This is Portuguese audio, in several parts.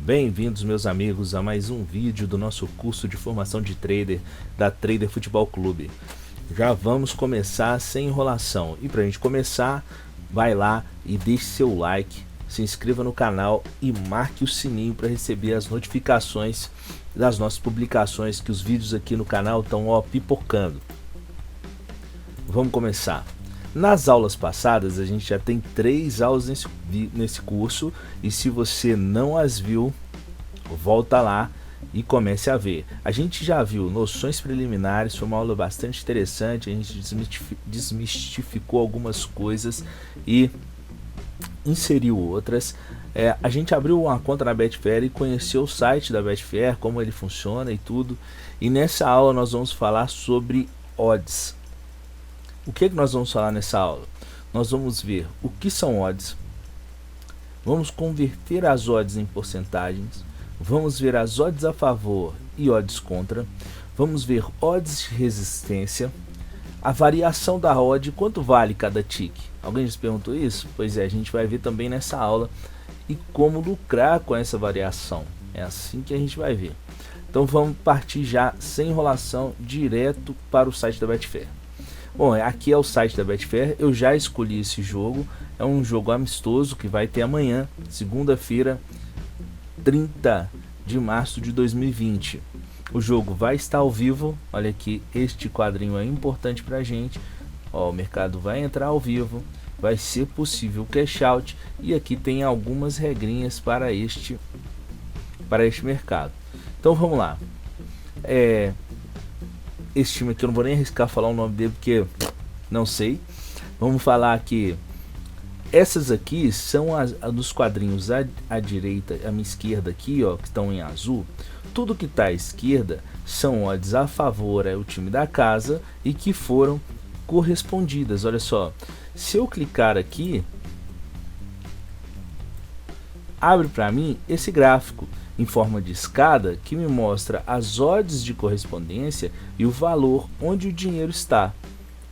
Bem-vindos, meus amigos, a mais um vídeo do nosso curso de formação de trader da Trader Futebol Clube. Já vamos começar sem enrolação. E para a gente começar, vai lá e deixe seu like, se inscreva no canal e marque o sininho para receber as notificações das nossas publicações, que os vídeos aqui no canal estão pipocando. Vamos começar. Nas aulas passadas a gente já tem 3 aulas nesse curso, e se você não as viu, volta lá e comece a ver. A gente já viu noções preliminares, foi uma aula bastante interessante, a gente desmistificou algumas coisas e inseriu outras. A gente abriu uma conta na Betfair e conheceu o site da Betfair, como ele funciona e tudo. E nessa aula nós vamos falar sobre odds. O que nós vamos falar nessa aula? Nós vamos ver o que são odds, vamos converter as odds em porcentagens, vamos ver as odds a favor e odds contra, vamos ver odds de resistência, a variação da odd, quanto vale cada tique. Alguém já se perguntou isso? Pois é, a gente vai ver também nessa aula e como lucrar com essa variação. É assim que a gente vai ver. Então vamos partir já, sem enrolação, direto para o site da Betfair. Bom, aqui é o site da Betfair, eu já escolhi esse jogo, é um jogo amistoso que vai ter amanhã, segunda-feira, 30 de março de 2020. O jogo vai estar ao vivo, olha aqui, este quadrinho é importante pra gente, ó, o mercado vai entrar ao vivo, vai ser possível cash out, e aqui tem algumas regrinhas para este mercado. Então vamos lá. Esse time aqui eu não vou nem arriscar falar o nome dele porque não sei. Vamos falar que essas aqui são as dos quadrinhos à direita, à minha esquerda aqui, ó, que estão em azul. Tudo que está à esquerda são odds a favor, é o time da casa e que foram correspondidas. Olha só, se eu clicar aqui, abre para mim esse gráfico em forma de escada que me mostra as odds de correspondência e o valor onde o dinheiro está.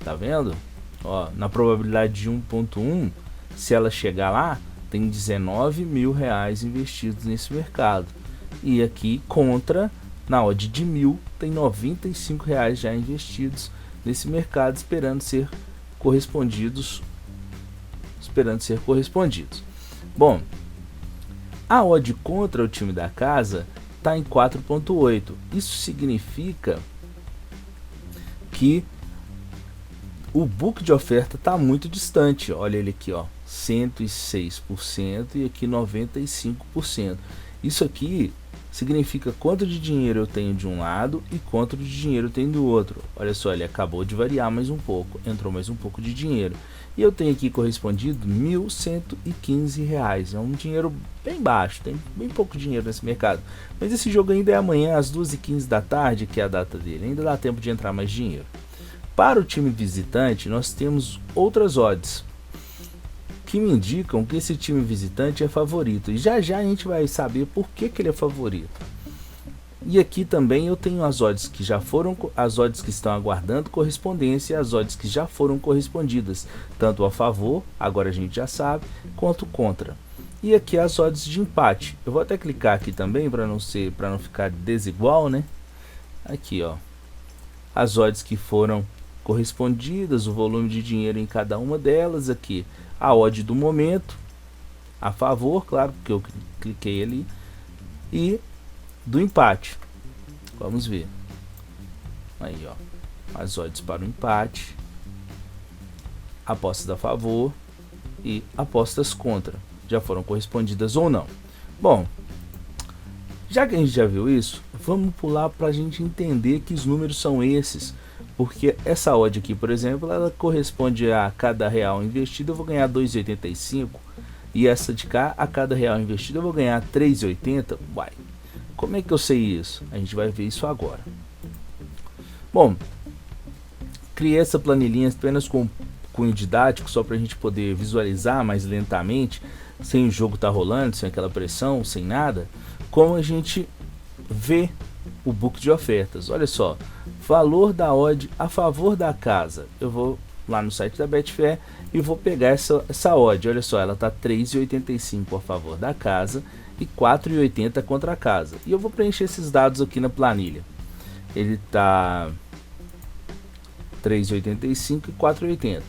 Tá vendo? Ó, na probabilidade de 1.1, se ela chegar lá, tem 19 mil reais investidos nesse mercado. E aqui contra, na odd de 1000, tem 95 reais já investidos nesse mercado, esperando ser correspondidos. Bom, a odd contra o time da casa está em 4.8. Isso significa que o book de oferta está muito distante. Olha ele aqui, ó, 106% e aqui 95%. Isso aqui significa quanto de dinheiro eu tenho de um lado e quanto de dinheiro eu tenho do outro. Olha só, ele acabou de variar mais um pouco, entrou mais um pouco de dinheiro. E eu tenho aqui correspondido R$ 1.115. É um dinheiro bem baixo, tem bem pouco dinheiro nesse mercado. Mas esse jogo ainda é amanhã às 2h15 da tarde, que é a data dele. Ainda dá tempo de entrar mais dinheiro. Para o time visitante, nós temos outras odds que me indicam que esse time visitante é favorito. E já já a gente vai saber por que ele é favorito. E aqui também eu tenho as odds que já foram, as odds que estão aguardando correspondência e as odds que já foram correspondidas, tanto a favor, agora a gente já sabe, quanto contra. E aqui as odds de empate. Eu vou até clicar aqui também para não ficar desigual, né? Aqui, ó, as odds que foram correspondidas, o volume de dinheiro em cada uma delas. Aqui a odd do momento a favor, claro, porque eu cliquei ali, e do empate. Vamos ver aí, ó, as odds para o empate, apostas a favor e apostas contra já foram correspondidas ou não. Bom, já que a gente já viu isso, vamos pular para a gente entender que os números são esses, porque essa odd aqui, por exemplo, ela corresponde a cada real investido eu vou ganhar 2,85, e essa de cá, a cada real investido eu vou ganhar 3,80. Uai, como é que eu sei isso? A gente vai ver isso agora. Bom, criei essa planilhinha apenas com cunho didático, só para a gente poder visualizar mais lentamente, sem o jogo estar rolando, sem aquela pressão, sem nada, como a gente vê o book de ofertas. Olha só, valor da odd a favor da casa. Eu vou lá no site da Betfair e vou pegar essa odd. Olha só, ela está 3,85 a favor da casa e 4,80 contra a casa. E eu vou preencher esses dados aqui na planilha. Ele tá 3,85 e 4,80.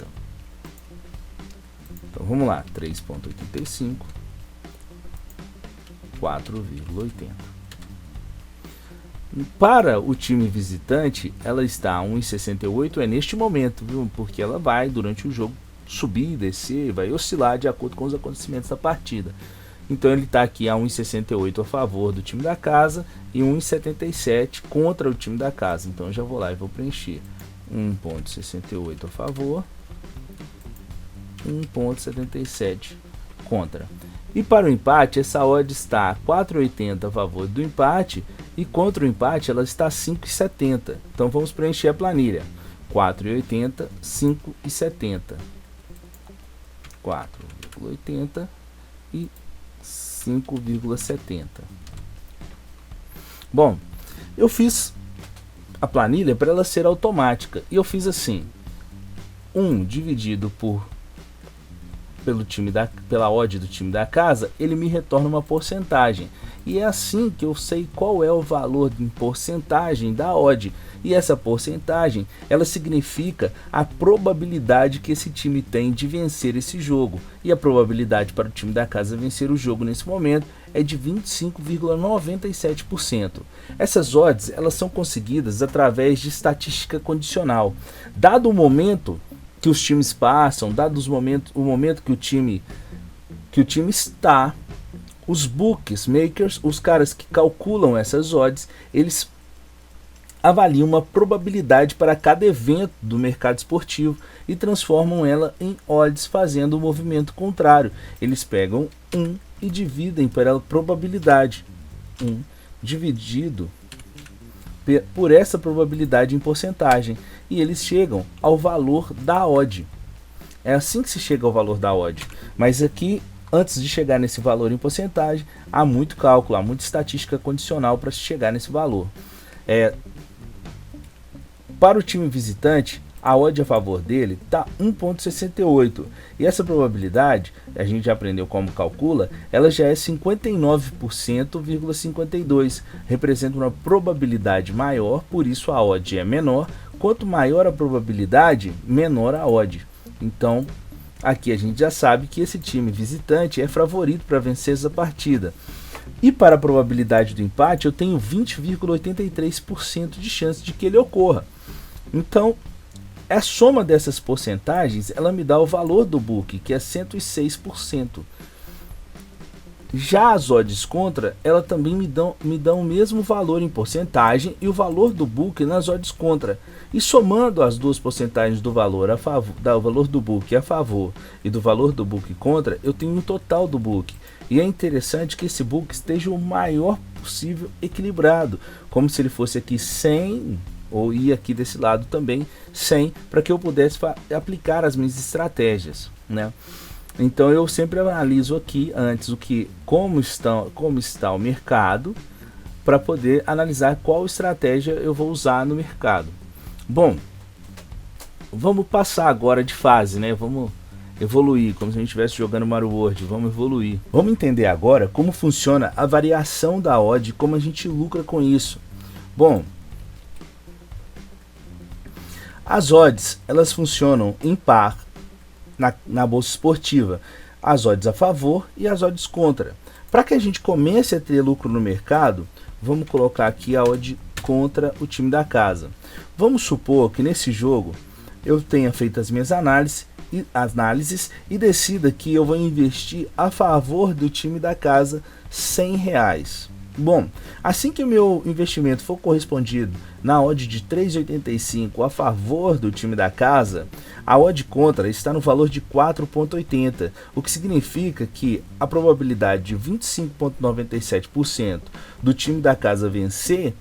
Então vamos lá, 3,85, 4,80. Para o time visitante, ela está a 1,68 neste momento, viu? Porque ela vai durante o jogo subir e descer, vai oscilar de acordo com os acontecimentos da partida. Então ele está aqui a 1,68 a favor do time da casa e 1,77 contra o time da casa. Então eu já vou lá e vou preencher 1,68 a favor, 1,77 contra. E para o empate, essa odd está a 4,80 a favor do empate e contra o empate ela está a 5,70. Então vamos preencher a planilha. 4,80, 5,70. 4,80 e 5,70. Bom, eu fiz a planilha para ela ser automática e eu fiz assim: 1 dividido pela odd do time da casa, ele me retorna uma porcentagem. E é assim que eu sei qual é o valor em porcentagem da odd. E essa porcentagem, ela significa a probabilidade que esse time tem de vencer esse jogo. E a probabilidade para o time da casa vencer o jogo nesse momento é de 25,97%. Essas odds, elas são conseguidas através de estatística condicional. Dado o momento que os times passam, dados o momento que o time está, os bookmakers, os caras que calculam essas odds, eles avaliam uma probabilidade para cada evento do mercado esportivo e transformam ela em odds fazendo o movimento contrário. Eles pegam 1 e dividem pela probabilidade, 1 dividido por essa probabilidade em porcentagem, e eles chegam ao valor da odd. É assim que se chega ao valor da odd. Mas aqui, antes de chegar nesse valor em porcentagem, há muito cálculo, há muita estatística condicional para se chegar nesse valor. Para o time visitante, a odd a favor dele está 1,68. E essa probabilidade, a gente já aprendeu como calcula, ela já é 59,52. Representa uma probabilidade maior, por isso a odd é menor. Quanto maior a probabilidade, menor a odd. Então, aqui a gente já sabe que esse time visitante é favorito para vencer essa partida. E para a probabilidade do empate, eu tenho 20,83% de chance de que ele ocorra. Então, a soma dessas porcentagens, ela me dá o valor do book, que é 106%. Já as odds contra, ela também me dão o mesmo valor em porcentagem e o valor do book nas odds contra. E somando as duas porcentagens do valor a favor, do valor do book a favor e do valor do book contra, eu tenho um total do book. E é interessante que esse book esteja o maior possível equilibrado, como se ele fosse aqui 100, ou ir aqui desse lado também 100, para que eu pudesse aplicar as minhas estratégias, né? Então eu sempre analiso aqui antes como está o mercado, para poder analisar qual estratégia eu vou usar no mercado. Bom, vamos passar agora de fase, né? Vamos evoluir, como se a gente estivesse jogando Mario World. Vamos evoluir. Vamos entender agora como funciona a variação da odd, como a gente lucra com isso. Bom, as odds, elas funcionam em par na bolsa esportiva. As odds a favor e as odds contra. Para que a gente comece a ter lucro no mercado, vamos colocar aqui a odd contra o time da casa. Vamos supor que nesse jogo eu tenha feito as minhas análises e decida que eu vou investir a favor do time da casa R$100. Bom, assim que o meu investimento for correspondido na odd de 3,85 a favor do time da casa, a odd contra está no valor de 4,80, o que significa que a probabilidade de 25,97% do time da casa vencer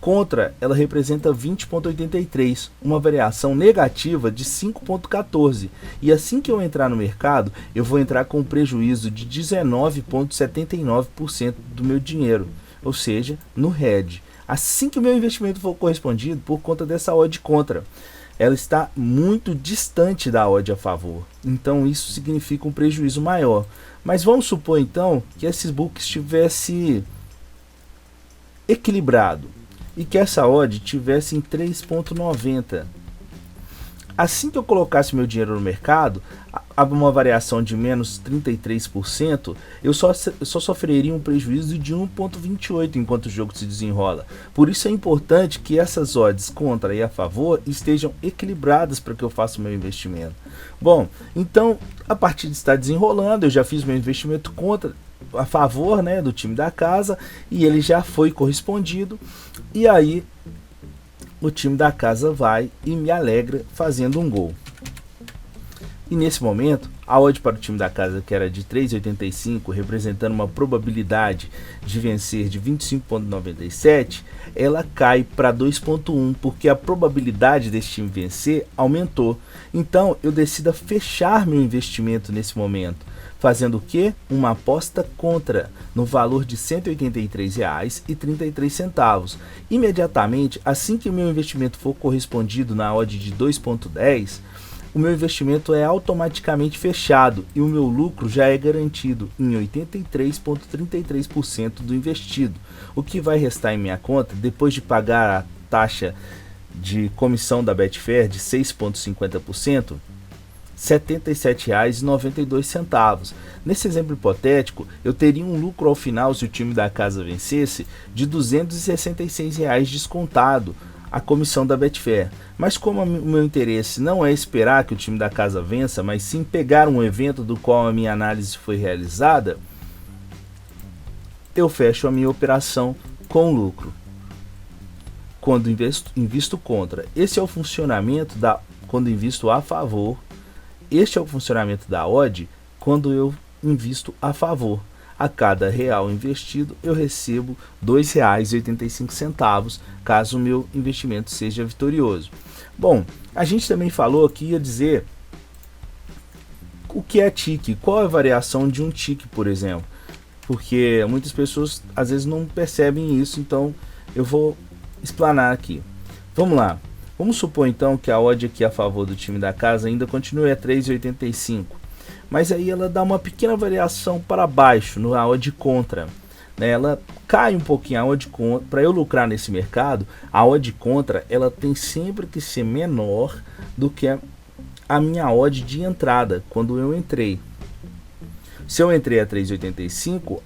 contra, ela representa 20,83, uma variação negativa de 5,14. E assim que eu entrar no mercado, eu vou entrar com um prejuízo de 19,79% do meu dinheiro, ou seja, no red. Assim que o meu investimento for correspondido, por conta dessa odd contra, ela está muito distante da odd a favor. Então isso significa um prejuízo maior. Mas vamos supor então que esse book estivesse equilibrado e que essa odd tivesse em 3,90. Assim que eu colocasse meu dinheiro no mercado, uma variação de menos 33%, eu só sofreria um prejuízo de 1,28 enquanto o jogo se desenrola. Por isso é importante que essas odds contra e a favor estejam equilibradas para que eu faça o meu investimento. Bom, então a partida está desenrolando, eu já fiz meu investimento a favor, né, do time da casa, e ele já foi correspondido, e aí o time da casa vai e me alegra fazendo um gol. E nesse momento, a odd para o time da casa, que era de 3,85, representando uma probabilidade de vencer de 25,97, ela cai para 2,1, porque a probabilidade desse time vencer aumentou. Então eu decido fechar meu investimento nesse momento, fazendo o quê? Uma aposta contra, no valor de R$ 183,33. Imediatamente, assim que meu investimento for correspondido na odd de 2,10, o meu investimento é automaticamente fechado e o meu lucro já é garantido em 83,33% do investido, o que vai restar em minha conta depois de pagar a taxa de comissão da Betfair de 6,50%, R$ 77,92. Nesse exemplo hipotético, eu teria um lucro ao final, se o time da casa vencesse, de R$ 266 descontado a comissão da Betfair. Mas como o meu interesse não é esperar que o time da casa vença, mas sim pegar um evento do qual a minha análise foi realizada, eu fecho a minha operação com lucro quando invisto contra. Esse é o funcionamento quando invisto a favor. Este é o funcionamento da odd quando eu invisto a favor. A cada real investido eu recebo R$ 2,85 caso o meu investimento seja vitorioso. Bom, a gente também falou que ia dizer o que é tique, qual é a variação de um tique, por exemplo, porque muitas pessoas às vezes não percebem isso, então eu vou explanar aqui. Vamos lá, vamos supor então que a odd aqui a favor do time da casa ainda continue a 3,85. Mas aí ela dá uma pequena variação para baixo na odd contra, né? Ela cai um pouquinho a odd contra. Para eu lucrar nesse mercado, a odd contra ela tem sempre que ser menor do que a minha odd de entrada quando eu entrei. Se eu entrei a 3,85,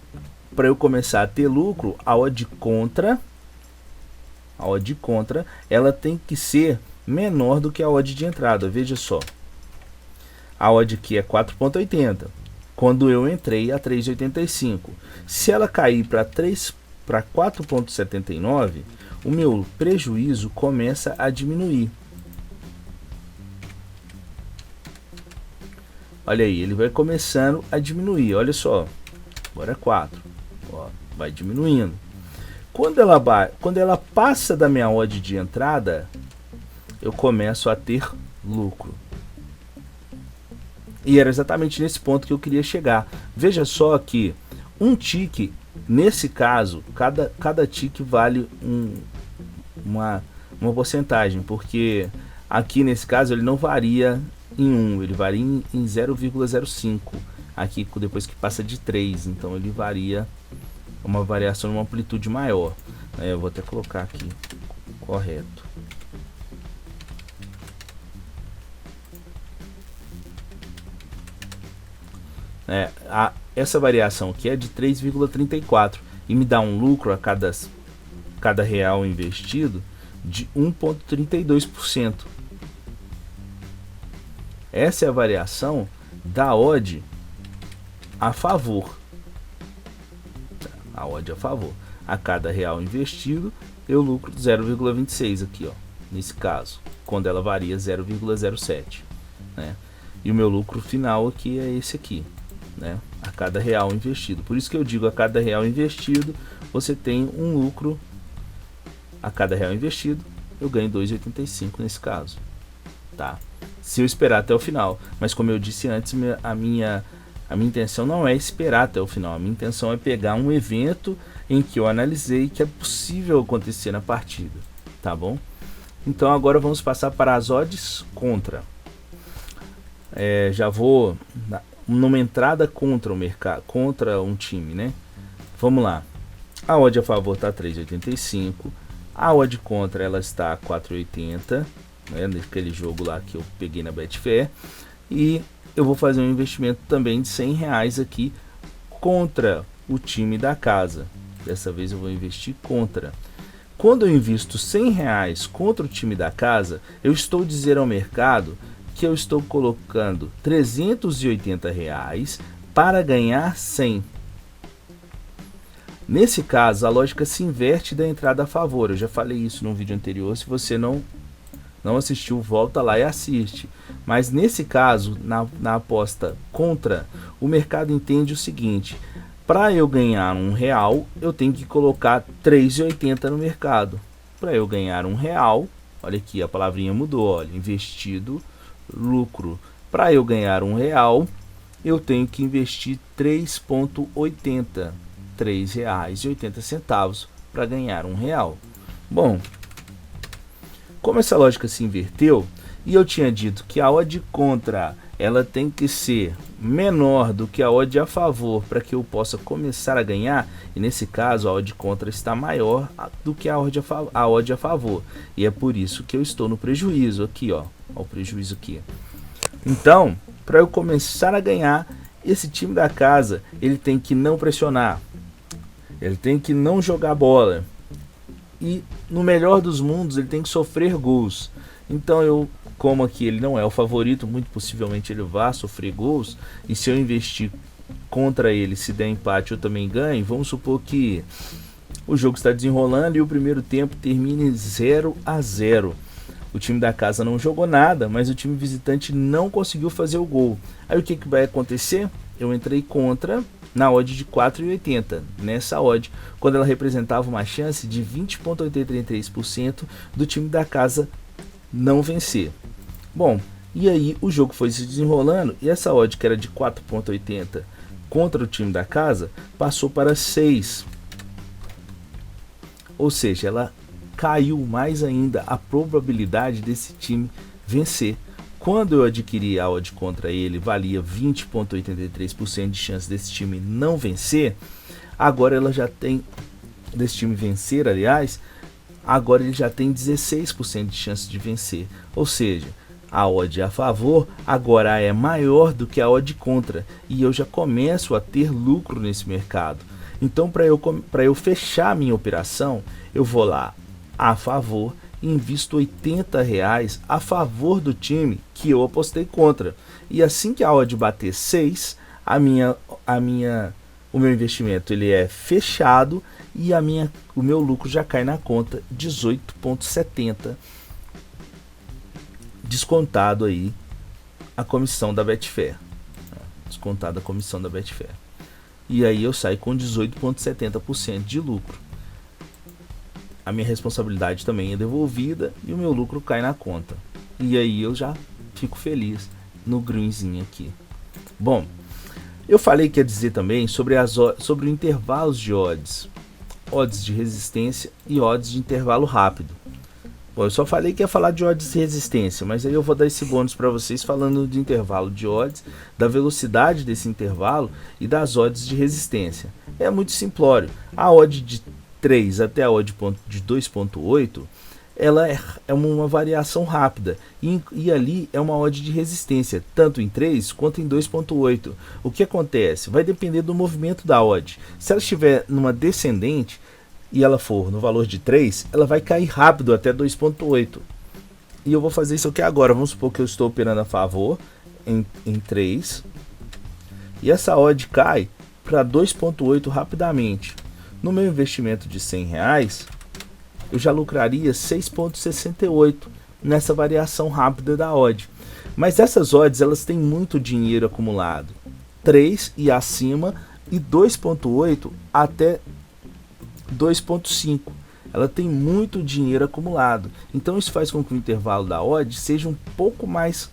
para eu começar a ter lucro, a odd contra ela tem que ser menor do que a odd de entrada. Veja só. A odd aqui é 4,80. Quando eu entrei a 3,85. Se ela cair para 4,79, o meu prejuízo começa a diminuir. Olha aí, ele vai começando a diminuir. Olha só. Agora é 4. Ó, vai diminuindo. Quando ela passa da minha odd de entrada, eu começo a ter lucro. E era exatamente nesse ponto que eu queria chegar. Veja só que um tique, nesse caso, cada tique vale uma porcentagem, porque aqui nesse caso ele não varia em 1, ele varia em 0,05. Aqui depois que passa de 3, então ele varia uma variação, uma amplitude maior. Eu vou até colocar aqui correto. Essa variação aqui é de 3,34 e me dá um lucro a cada real investido de 1,32%. Essa é a variação da odd a favor. A odd a favor. A cada real investido eu lucro 0,26 aqui, ó, nesse caso, quando ela varia 0,07, né? E o meu lucro final aqui é esse aqui, né? A cada real investido. Por isso que eu digo, a cada real investido você tem um lucro. A cada real investido eu ganho 2,85 nesse caso, tá? Se eu esperar até o final. Mas como eu disse antes, a minha intenção não é esperar até o final. A minha intenção é pegar um evento em que eu analisei que é possível acontecer na partida, tá bom? Então agora vamos passar para as odds contra. Já vou numa entrada contra o mercado, contra um time, né? Vamos lá. A odd a favor está 3,85. A odd contra ela está 4,80, né? Naquele jogo lá que eu peguei na Betfair. E eu vou fazer um investimento também de R$100 aqui contra o time da casa. Dessa vez eu vou investir contra. Quando eu invisto R$100 contra o time da casa, eu estou dizendo ao mercado que eu estou colocando R$380 para ganhar 100. Nesse caso, a lógica se inverte da entrada a favor. Eu já falei isso no vídeo anterior. Se você não assistiu, volta lá e assiste. Mas nesse caso, na aposta contra, o mercado entende o seguinte: para eu ganhar R$1, eu tenho que colocar R$3,80 no mercado. Para eu ganhar R$1, olha aqui, a palavrinha mudou, olha, investido, lucro. Para eu ganhar R$1, eu tenho que investir 3,80, R$3,80 para ganhar R$1. Bom, como essa lógica se inverteu, e eu tinha dito que a odd contra ela tem que ser menor do que a odd a favor para que eu possa começar a ganhar, e nesse caso a odd contra está maior do que a odd a favor, e é por isso que eu estou no prejuízo aqui, ó o prejuízo aqui. Então, para eu começar a ganhar, esse time da casa, ele tem que não pressionar, ele tem que não jogar bola, e no melhor dos mundos ele tem que sofrer gols. Então eu, como aqui ele não é o favorito, muito possivelmente ele vai sofrer gols, e se eu investir contra ele, se der empate eu também ganho. Vamos supor que o jogo está desenrolando e o primeiro tempo termine 0-0. O time da casa não jogou nada, mas o time visitante não conseguiu fazer o gol. Aí o que vai acontecer? Eu entrei contra na odd de 4,80, nessa odd, quando ela representava uma chance de 20,83% do time da casa não vencer. Bom, e aí o jogo foi se desenrolando e essa odd, que era de 4,80 contra o time da casa, passou para 6. Ou seja, ela caiu mais ainda a probabilidade desse time vencer. Quando eu adquiri a odd contra ele, valia 20,83% de chance desse time não vencer. Agora ela já tem, desse time vencer, aliás, agora ele já tem 16% de chance de vencer. Ou seja, a odd a favor agora é maior do que a odd contra, e eu já começo a ter lucro nesse mercado. Então, para eu fechar minha operação, eu vou lá a favor e invisto R$80 a favor do time que eu apostei contra. E assim que a odd bater 6, o meu investimento ele é fechado e o meu lucro já cai na conta 18,70, descontado aí a comissão da Betfair. Descontada a comissão da Betfair. E aí eu saio com 18,70% de lucro. A minha responsabilidade também é devolvida e o meu lucro cai na conta. E aí eu já fico feliz no greenzinho aqui. Bom, eu falei que ia dizer também sobre intervalos de odds. Odds de resistência e odds de intervalo rápido. Bom, eu só falei que ia falar de odds de resistência, mas aí eu vou dar esse bônus para vocês falando de intervalo de odds, da velocidade desse intervalo e das odds de resistência. É muito simplório. A odd de 3 até a odd de 2,8, ela é uma variação rápida, e ali é uma odd de resistência, tanto em 3 quanto em 2,8. O que acontece? Vai depender do movimento da odd. Se ela estiver numa descendente e ela for no valor de 3, ela vai cair rápido até 2,8. E eu vou fazer isso aqui agora. Vamos supor que eu estou operando a favor em 3, e essa odd cai para 2,8 rapidamente. No meu investimento de R$100, eu já lucraria 6,68 nessa variação rápida da odd. Mas essas odds, elas têm muito dinheiro acumulado. 3 e acima, e 2,8 até 2,5. Ela tem muito dinheiro acumulado. Então isso faz com que o intervalo da odd seja um pouco mais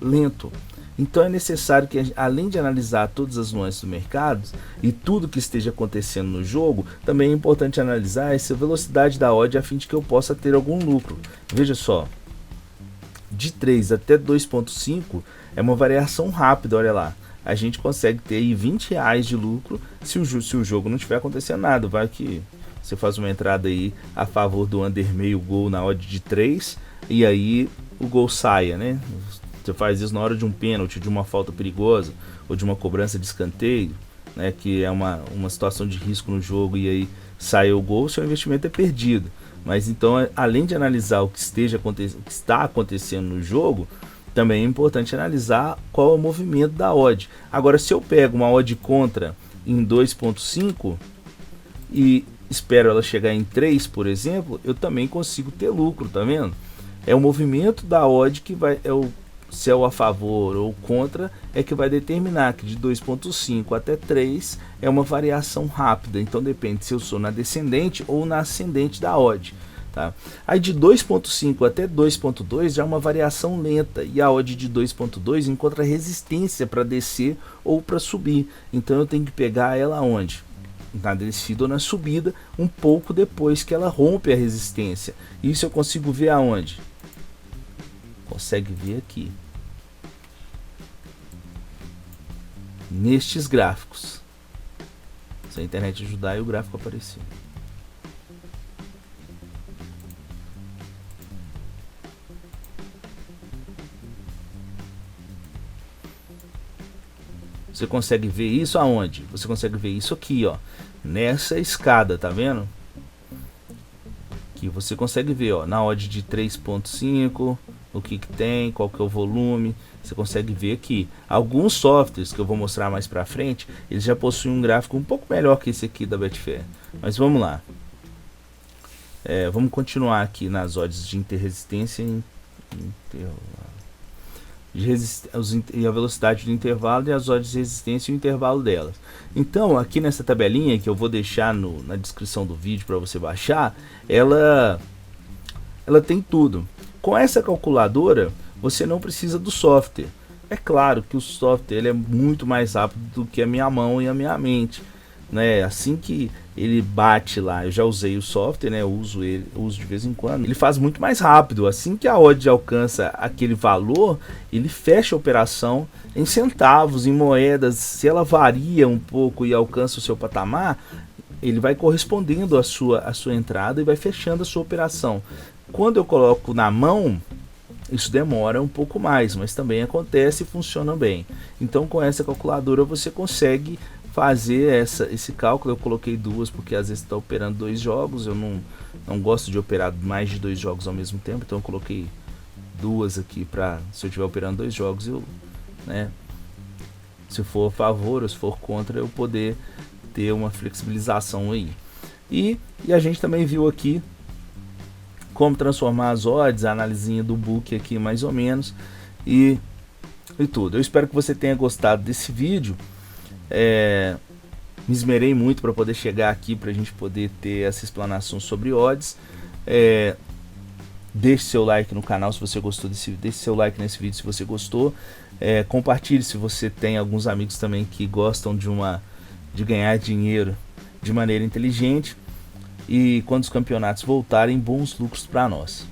lento. Então é necessário que, além de analisar todas as nuances do mercado e tudo que esteja acontecendo no jogo, também é importante analisar essa velocidade da odd a fim de que eu possa ter algum lucro. Veja só, de 3 até 2,5 é uma variação rápida, olha lá. a gente consegue ter aí R$ 20 de lucro se o jogo não estiver acontecendo nada. Vai que você faz uma entrada aí a favor do under meio gol na odd de 3 e aí o gol saia, né? Você faz isso na hora de um pênalti, de uma falta perigosa ou de uma cobrança de escanteio, né, que é uma situação de risco no jogo e aí sai o gol, seu investimento é perdido. Mas então, além de analisar o que está acontecendo no jogo, também é importante analisar qual é o movimento da odd. Agora, se eu pego uma odd contra em 2.5 e espero ela chegar em 3, por exemplo, eu também consigo ter lucro, tá vendo? É o movimento da odd que vai, se é o a favor ou contra, é que vai determinar que de 2.5 até 3 é uma variação rápida. Então depende se eu sou na descendente ou na ascendente da odd. Tá? Aí de 2.5 até 2.2 já é uma variação lenta e a odd de 2.2 encontra resistência para descer ou para subir. Então eu tenho que pegar ela onde? Na descida ou na subida, um pouco depois que ela rompe a resistência. Isso eu consigo ver aonde? Consegue ver aqui nestes gráficos. Se a internet ajudar, e o gráfico aparecer. Você consegue ver isso aonde? Você consegue ver isso aqui, ó, nessa escada, tá vendo? Aqui você consegue ver, ó, na odd de 3.5, o que tem, qual que é o volume, você consegue ver aqui. Alguns softwares que eu vou mostrar mais pra frente, eles já possuem um gráfico um pouco melhor que esse aqui da Betfair. Mas vamos lá. Vamos continuar aqui nas odds de interresistência e a velocidade do intervalo e as odds de resistência e o intervalo delas. Então, aqui nessa tabelinha que eu vou deixar na descrição do vídeo para você baixar, ela tem tudo. Com essa calculadora, você não precisa do software. É claro que o software ele é muito mais rápido do que a minha mão e a minha mente, né? Assim que ele bate lá, eu já usei o software, né? Eu uso de vez em quando. Ele faz muito mais rápido. Assim que a odd alcança aquele valor, ele fecha a operação em centavos, em moedas. Se ela varia um pouco e alcança o seu patamar, ele vai correspondendo à sua entrada e vai fechando a sua operação. Quando eu coloco na mão, isso demora um pouco mais, mas também acontece e funciona bem. Então, com essa calculadora você consegue fazer esse cálculo. Eu coloquei duas porque às vezes está operando 2 jogos. Eu não gosto de operar mais de 2 jogos ao mesmo tempo, então eu coloquei duas aqui para, se eu estiver operando 2 jogos, eu, né, se for a favor ou se for contra, eu poder ter uma flexibilização aí. E a gente também viu aqui como transformar as odds, a analisinha do book aqui mais ou menos e tudo. Eu espero que você tenha gostado desse vídeo. Me esmerei muito para poder chegar aqui, para a gente poder ter essa explanação sobre odds. Deixe seu like no canal se você gostou deixe seu like nesse vídeo se você gostou. Compartilhe se você tem alguns amigos também que gostam de ganhar dinheiro de maneira inteligente. E quando os campeonatos voltarem, bons lucros para nós.